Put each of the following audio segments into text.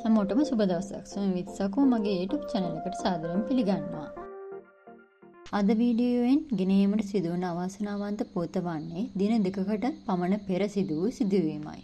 හැමෝටම සුබ දවසක්. සොයමිත් සකෝ මගේ YouTube channel එකට සාදරයෙන් පිළිගන්නවා. අද වීඩියෝවෙන් ගෙනීමට සිදුවන අවාසනාවන්ත පුවත වන්නේ දින දෙකකට පමණ පෙර සිදු වූ සිදුවීමයි.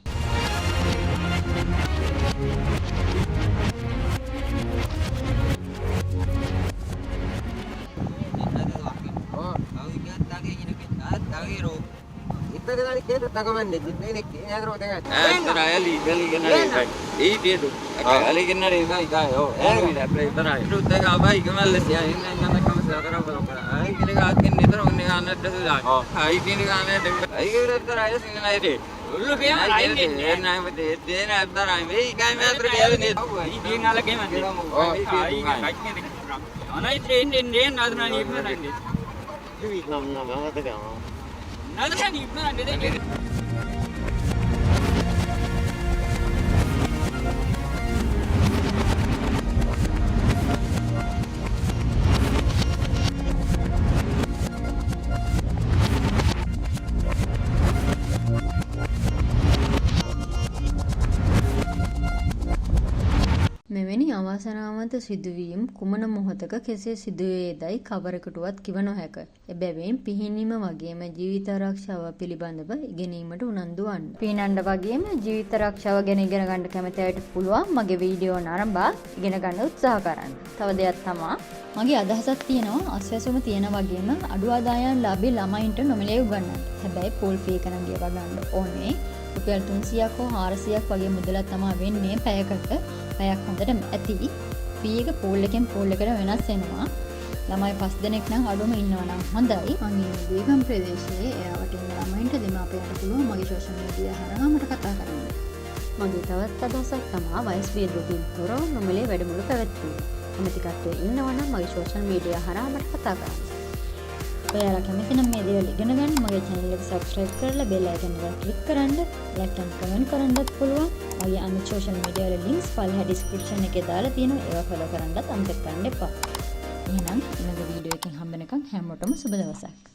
මෙවැනි අවාසනාවන්ත සිදුවීම් කුමන මොහොතක කෙසේ සිදුවේදයි කවරෙකුටවත් කිව නොහැක. එබැවින් පිහිනීම වගේම ජීවිත ආරක්ෂාව පිළිබඳව ඉගෙනීමට උනන්දු වන්න. පීනන්න වගේම ජීවිත ආරක්ෂාව ගැන ඉගෙන ගන්න කැමති අයට පුළුවන් මගේ වීඩියෝ නරඹා ඉගෙන ගන්න උත්සාහ කරන්න. තව දෙයක් තමයි මගේ අදහසක් තියෙනවා අස්වැසුම තියෙන වගේම අඩු ආදායම් ලාභී ළමයින්ට නොමිලේ උගන්වන්න. හැබැයි පෝල් ෆී එක නම් ගෙවා ගන්න ඕනේ. රුපියල් 300ක් හෝ 400ක් වගේ මුදලක් තමයි වෙන්නේ පැයකට. පැයක් හොඳට ඇති. ෆී එක පෝල් එකෙන් පෝල් එකට වෙනස් වෙනවා. ළමයි 5 දෙනෙක් නම් අඩුම ඉන්නවා නම් හොඳයි. මගේ දීගම් ප්‍රදේශයේ එයාට ඉන්න ළමයින්ට දෙමාපියන්ට පුළුවන් මගේ සෝෂල් මීඩියා හරහා මට කතා කරන්න. මගේ තවත් අදහසක් තමයි වයස් භේදයෙන් තොරව නොමිලේ වැඩමුළු පැවැත්වීම. කැමති කට්ටිය ඉන්නවා නම් මගේ සෝෂල් මීඩියා හරහා මට කතා කරන්න. ඔයාලා කැමති නම් මේ දේවල් ඉගෙන ගන්න මගේ channel එක subscribe කරලා bell icon එක click කරන්න, like and comment කරන්නත් පුළුවන්. මගේ අනිත් social media වල links පල්ලෙහා description එකේ දාලා තියෙනවා. ඒවා follow කරන්නත් අමතක කරන්න එපා. එහෙනම් ඊළඟ වීඩියෝ එකකින් හම්බ වෙනකන් හැමෝටම සුබ දවසක්.